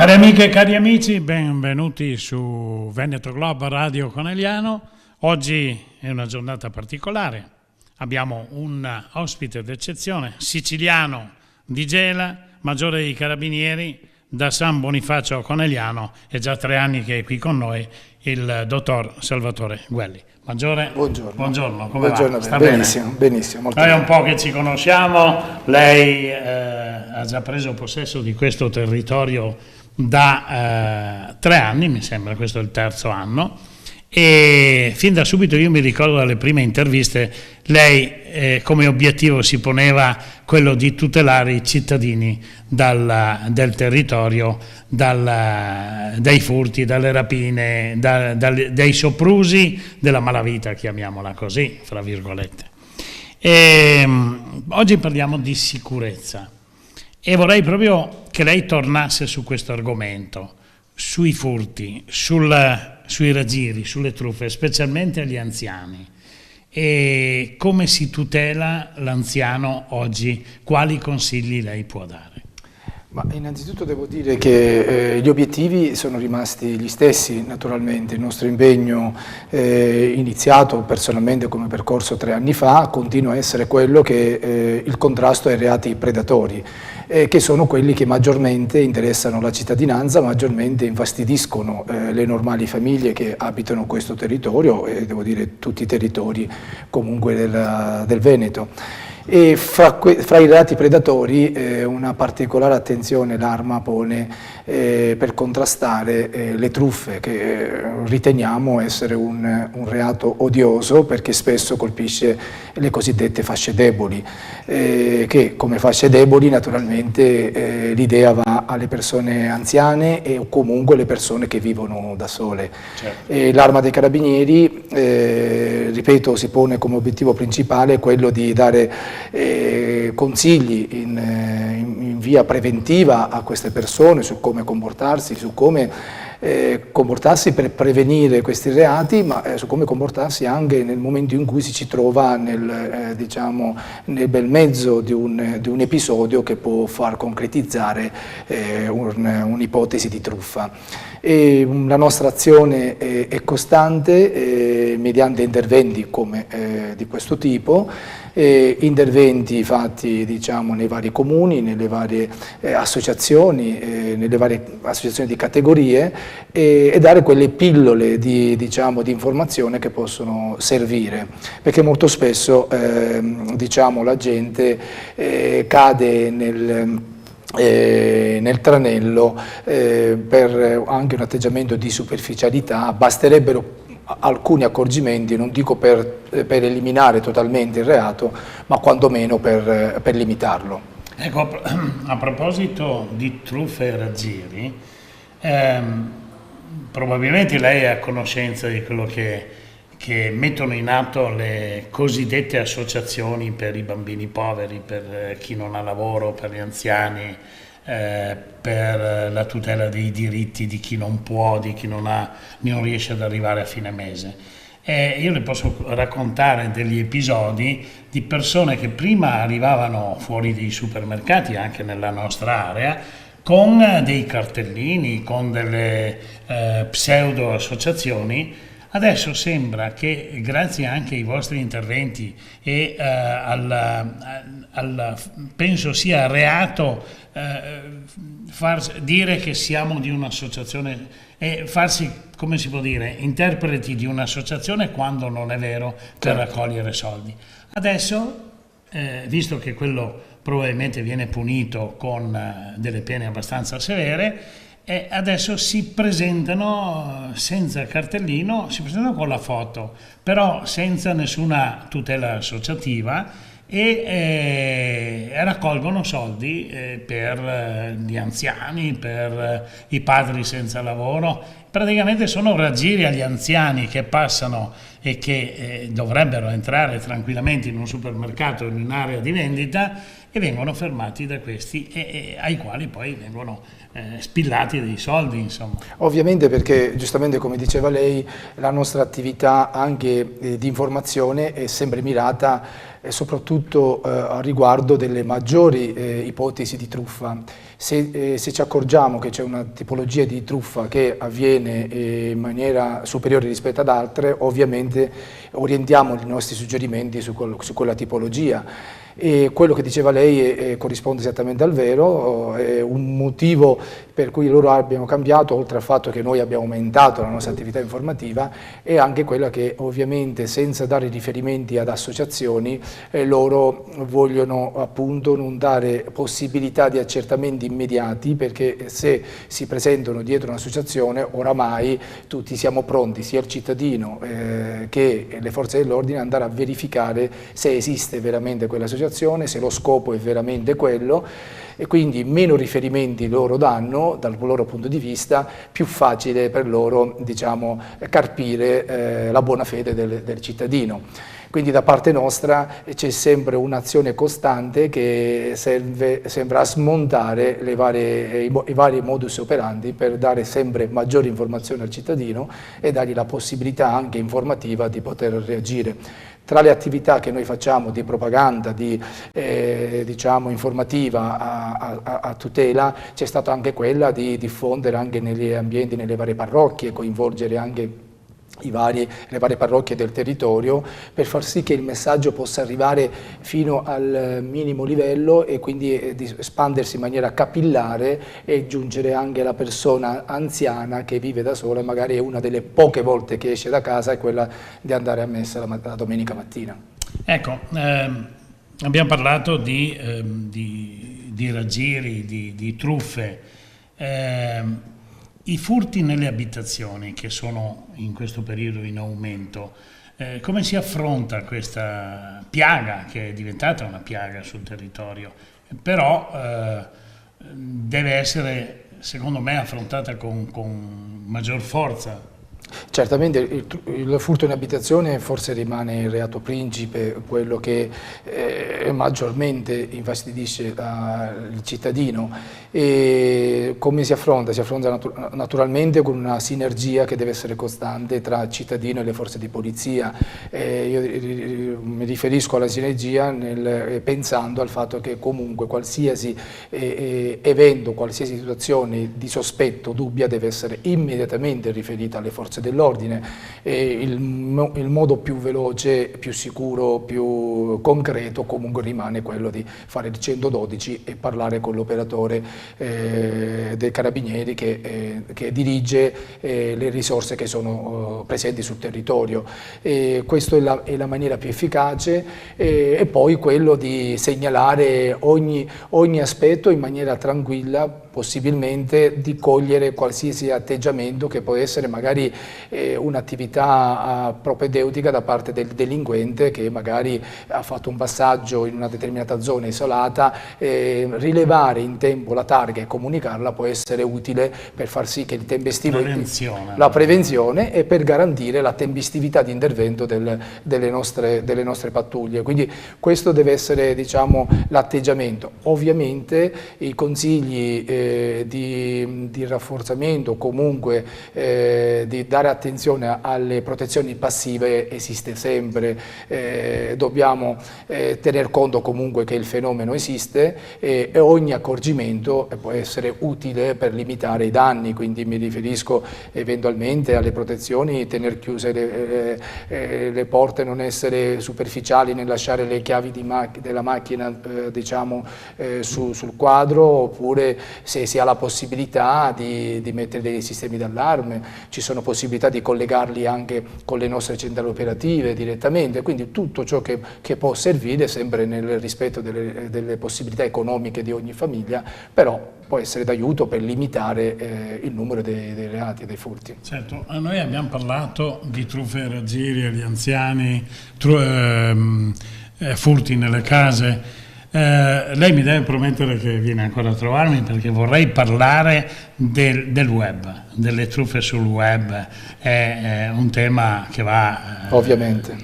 Cari amiche e cari amici, benvenuti su Veneto Globo Radio Conegliano. Oggi è una giornata particolare, abbiamo un ospite d'eccezione, siciliano di Gela, maggiore dei carabinieri da San Bonifacio a Conegliano, è già 3 anni che è qui con noi, il dottor Salvatore Guelli. Maggiore, buongiorno, come buongiorno, va? Sta benissimo, bene? Benissimo. Molto Noi è bene. un po' che ci conosciamo, lei ha già preso possesso di questo territorio da 3 anni, mi sembra, questo è il 3° anno, e fin da subito io mi ricordo dalle prime interviste, lei come obiettivo si poneva quello di tutelare i cittadini del territorio, dai furti, dalle rapine, dai soprusi della malavita, chiamiamola così, fra virgolette. Oggi parliamo di sicurezza e vorrei proprio che lei tornasse su questo argomento, sui furti, sui raggiri, sulle truffe, specialmente agli anziani. E come si tutela l'anziano oggi? Quali consigli lei può dare? Ma innanzitutto devo dire che gli obiettivi sono rimasti gli stessi, naturalmente. Il nostro impegno iniziato personalmente come percorso 3 anni fa continua a essere quello che il contrasto ai reati predatori, che sono quelli che maggiormente interessano la cittadinanza, maggiormente infastidiscono le normali famiglie che abitano questo territorio e devo dire tutti i territori comunque del Veneto. E fra i reati predatori una particolare attenzione l'Arma pone per contrastare le truffe, che riteniamo essere un reato odioso perché spesso colpisce le cosiddette fasce deboli, che come fasce deboli naturalmente l'idea va alle persone anziane e comunque le persone che vivono da sole. Certo. L'Arma dei Carabinieri, ripeto, si pone come obiettivo principale quello di dare consigli in via preventiva a queste persone su come comportarsi, su come comportarsi per prevenire questi reati, ma su come comportarsi anche nel momento in cui si trova nel bel mezzo di un episodio che può far concretizzare un'ipotesi di truffa. La nostra azione è costante mediante interventi come di questo tipo, interventi fatti nei vari comuni, nelle varie associazioni di categorie e dare quelle pillole di informazione che possono servire, perché molto spesso la gente cade nel tranello per anche un atteggiamento di superficialità. Basterebbero alcuni accorgimenti, non dico per eliminare totalmente il reato, ma quantomeno per limitarlo. Ecco, a proposito di truffe e raggiri, probabilmente lei è a conoscenza di quello che mettono in atto le cosiddette associazioni per i bambini poveri, per chi non ha lavoro, per gli anziani, per la tutela dei diritti di chi non può, di chi non riesce ad arrivare a fine mese. Io le posso raccontare degli episodi di persone che prima arrivavano fuori dei supermercati, anche nella nostra area, con dei cartellini, con delle pseudo associazioni. Adesso sembra che grazie anche ai vostri interventi e penso sia reato dire che siamo di un'associazione e farsi, come si può dire, interpreti di un'associazione quando non è vero, per raccogliere soldi. Adesso, visto che quello probabilmente viene punito con delle pene abbastanza severe, adesso si presentano senza cartellino, si presentano con la foto, però senza nessuna tutela associativa e raccolgono soldi per gli anziani, per i padri senza lavoro. Praticamente sono raggiri agli anziani che passano e che dovrebbero entrare tranquillamente in un supermercato o in un'area di vendita e vengono fermati da questi e ai quali poi vengono spillati dei soldi, insomma. Ovviamente, perché giustamente come diceva lei, la nostra attività anche di informazione è sempre mirata e soprattutto a riguardo delle maggiori ipotesi di truffa. Se ci accorgiamo che c'è una tipologia di truffa che avviene in maniera superiore rispetto ad altre, ovviamente orientiamo i nostri suggerimenti su quella tipologia. E quello che diceva lei corrisponde esattamente al vero, è un motivo per cui loro abbiano cambiato, oltre al fatto che noi abbiamo aumentato la nostra attività informativa, è anche quella che ovviamente senza dare riferimenti ad associazioni loro vogliono appunto non dare possibilità di accertamenti immediati, perché se si presentano dietro un'associazione oramai tutti siamo pronti, sia il cittadino che le forze dell'ordine, ad andare a verificare se esiste veramente quell'associazione, se lo scopo è veramente quello, e quindi meno riferimenti loro danno dal loro punto di vista, più facile per loro, diciamo, carpire la buona fede del cittadino. Quindi da parte nostra c'è sempre un'azione costante che sembra smontare i vari modus operandi per dare sempre maggiori informazioni al cittadino e dargli la possibilità anche informativa di poter reagire. Tra le attività che noi facciamo di propaganda, diciamo informativa a tutela, c'è stata anche quella di diffondere anche negli ambienti, nelle varie parrocchie, coinvolgere anche le varie parrocchie del territorio, per far sì che il messaggio possa arrivare fino al minimo livello e quindi espandersi in maniera capillare e giungere anche alla persona anziana che vive da sola e magari è una delle poche volte che esce da casa, è quella di andare a messa la domenica mattina. Ecco, abbiamo parlato di raggiri, di truffe. I furti nelle abitazioni, che sono in questo periodo in aumento, come si affronta questa piaga, che è diventata una piaga sul territorio, però deve essere, secondo me, affrontata con maggior forza? Certamente il furto in abitazione forse rimane il reato principe, quello che maggiormente infastidisce il cittadino. E come si affronta? Si affronta naturalmente con una sinergia che deve essere costante tra il cittadino e le forze di polizia. Io mi riferisco alla sinergia pensando al fatto che comunque qualsiasi evento, qualsiasi situazione di sospetto, dubbia, deve essere immediatamente riferita alle forze dell'ordine. Il modo più veloce, più sicuro, più concreto comunque rimane quello di fare il 112 e parlare con l'operatore dei carabinieri che dirige le risorse che sono presenti sul territorio. Questa è la maniera più efficace, e poi quello di segnalare ogni aspetto in maniera tranquilla, possibilmente di cogliere qualsiasi atteggiamento che può essere magari un'attività propedeutica da parte del delinquente che magari ha fatto un passaggio in una determinata zona isolata. Rilevare in tempo la targa e comunicarla può essere utile per far sì che il tempestivo, la prevenzione, e per garantire la tempestività di intervento delle nostre pattuglie. Quindi questo deve essere, diciamo, l'atteggiamento. Ovviamente i consigli di rafforzamento, comunque di dare attenzione alle protezioni passive esiste sempre. Dobbiamo tener conto comunque che il fenomeno esiste e ogni accorgimento può essere utile per limitare i danni, quindi mi riferisco eventualmente alle protezioni, tener chiuse le porte, non essere superficiali nel lasciare le chiavi della macchina diciamo sul quadro, oppure se si ha la possibilità di mettere dei sistemi d'allarme, ci sono possibilità di collegarli anche con le nostre centrali operative direttamente, quindi tutto ciò che può servire sempre nel rispetto delle possibilità economiche di ogni famiglia, però può essere d'aiuto per limitare il numero dei reati e dei furti. Certo, noi abbiamo parlato di truffe e raggiri agli anziani, furti nelle case. Lei mi deve promettere che viene ancora a trovarmi, perché vorrei parlare del web, delle truffe sul web. È un tema che va ovviamente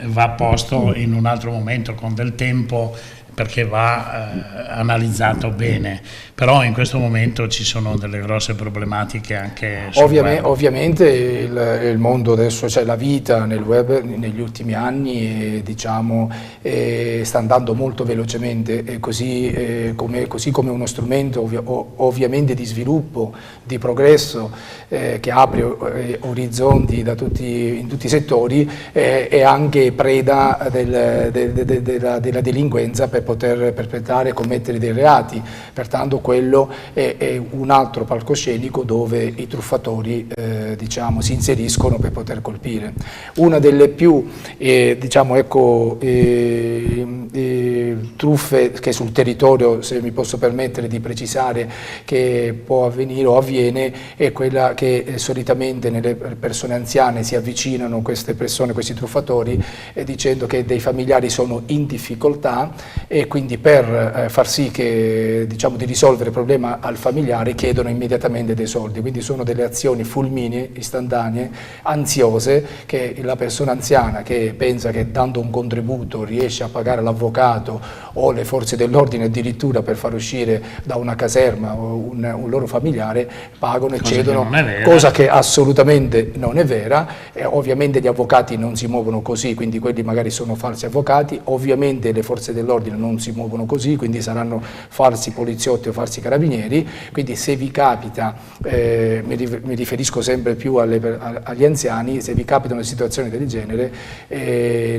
va posto in un altro momento, con del tempo, perché va analizzato bene, però in questo momento ci sono delle grosse problematiche anche sul web. Ovviamente il mondo adesso, cioè la vita nel web negli ultimi anni sta andando molto velocemente, e così come uno strumento ovviamente di sviluppo, di progresso, che apre orizzonti in tutti i settori, è anche preda della delinquenza per poter perpetrare e commettere dei reati. Pertanto quello è un altro palcoscenico dove i truffatori si inseriscono per poter colpire. Una delle più truffe che sul territorio, se mi posso permettere di precisare, che può avvenire o avviene, è quella che solitamente nelle persone anziane si avvicinano questi truffatori, dicendo che dei familiari sono in difficoltà, e quindi per far sì che di risolvere il problema al familiare chiedono immediatamente dei soldi. Quindi sono delle azioni fulminee, istantanee, ansiose, che la persona anziana, che pensa che dando un contributo riesce a pagare l'avvocato o le forze dell'ordine addirittura per far uscire da una caserma o un loro familiare, pagano e cedono, cosa che assolutamente non è vera. Ovviamente gli avvocati non si muovono così, quindi quelli magari sono falsi avvocati, ovviamente le forze dell'ordine non si muovono così, quindi saranno falsi poliziotti o falsi carabinieri. Quindi se vi capita, mi riferisco sempre più agli anziani, se vi capita una situazione del genere,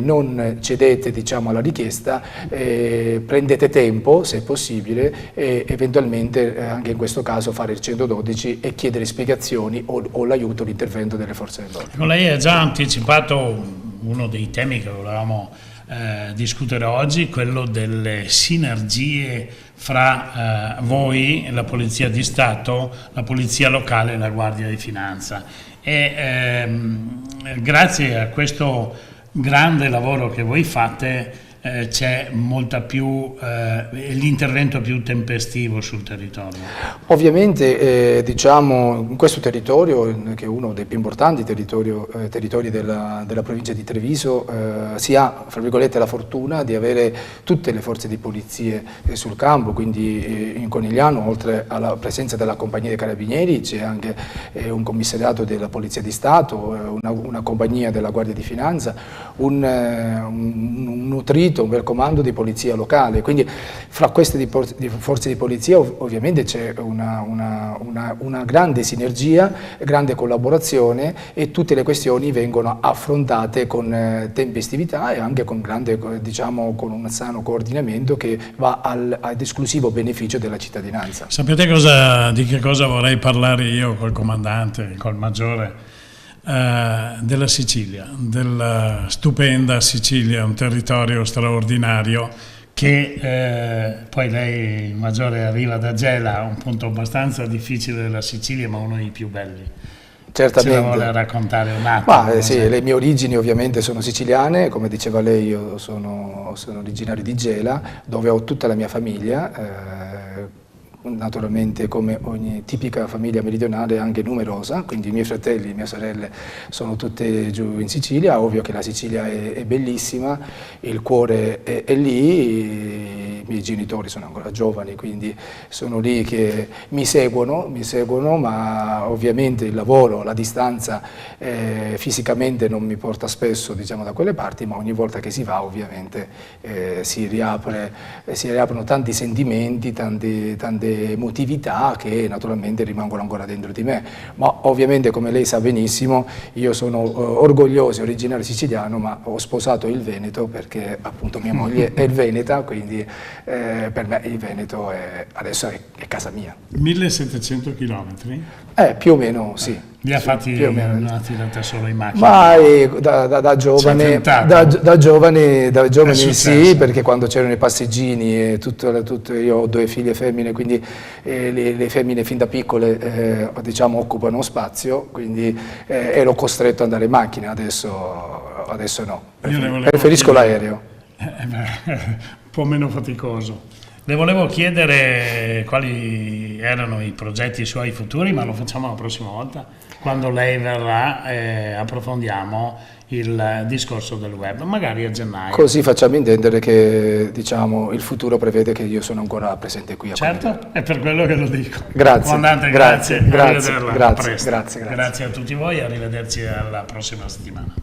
non cedete alla richiesta, prendete tempo se è possibile, e eventualmente anche in questo caso fare il 112 e chiedere spiegazioni o l'aiuto, l'intervento delle forze dell'ordine. Lei ha già anticipato uno dei temi che volevamo discutere oggi, quello delle sinergie fra voi, la Polizia di Stato, la Polizia Locale e la Guardia di Finanza. E grazie a questo grande lavoro che voi fate c'è molta più l'intervento più tempestivo sul territorio. Ovviamente in questo territorio, che è uno dei più importanti territori della provincia di Treviso, si ha, fra virgolette, la fortuna di avere tutte le forze di polizie sul campo. Quindi in Conigliano, oltre alla presenza della compagnia dei carabinieri, c'è anche un commissariato della Polizia di Stato, una compagnia della Guardia di Finanza, un nutrito, un bel comando di polizia locale. Quindi fra queste forze di polizia ovviamente c'è una grande sinergia, grande collaborazione, e tutte le questioni vengono affrontate con tempestività e anche con con un sano coordinamento che va ad esclusivo beneficio della cittadinanza. Sapete di che cosa vorrei parlare io col comandante, col maggiore? Della Sicilia, della stupenda Sicilia, un territorio straordinario che poi lei, il maggiore, arriva da Gela, un punto abbastanza difficile della Sicilia, ma uno dei più belli. Certamente. Ce la vuole raccontare un attimo? Sì, le mie origini ovviamente sono siciliane, come diceva lei io sono originario di Gela, dove ho tutta la mia famiglia, naturalmente come ogni tipica famiglia meridionale anche numerosa, quindi i miei fratelli e mie sorelle sono tutte giù in Sicilia. Ovvio che la Sicilia è bellissima, il cuore è lì, i miei genitori sono ancora giovani, quindi sono lì che mi seguono, ma ovviamente il lavoro, la distanza fisicamente non mi porta spesso da quelle parti, ma ogni volta che si va ovviamente si riaprono tanti sentimenti, tante emotività che naturalmente rimangono ancora dentro di me. Ma ovviamente, come lei sa benissimo, io sono orgoglioso e originario siciliano, ma ho sposato il Veneto perché appunto mia moglie è veneta, quindi per me il Veneto adesso è casa mia. 1700 chilometri? Più o meno sì. Li ha fatti una tirata solo in macchina? Ma da giovane sì, perché quando c'erano i passeggini e io ho 2 figlie femmine, quindi le femmine fin da piccole occupano spazio, quindi ero costretto ad andare in macchina, adesso no, preferisco l'aereo. Un po' meno faticoso. Le volevo chiedere quali erano i progetti suoi futuri, ma lo facciamo la prossima volta. Quando lei verrà approfondiamo il discorso del web, magari a gennaio. Così facciamo intendere che, diciamo, il futuro prevede che io sono ancora presente qui a Certo, è per quello che lo dico. Grazie. Comandante, Grazie, grazie. grazie, Arrivederla. grazie, A presto. grazie. Grazie a tutti voi, arrivederci alla prossima settimana.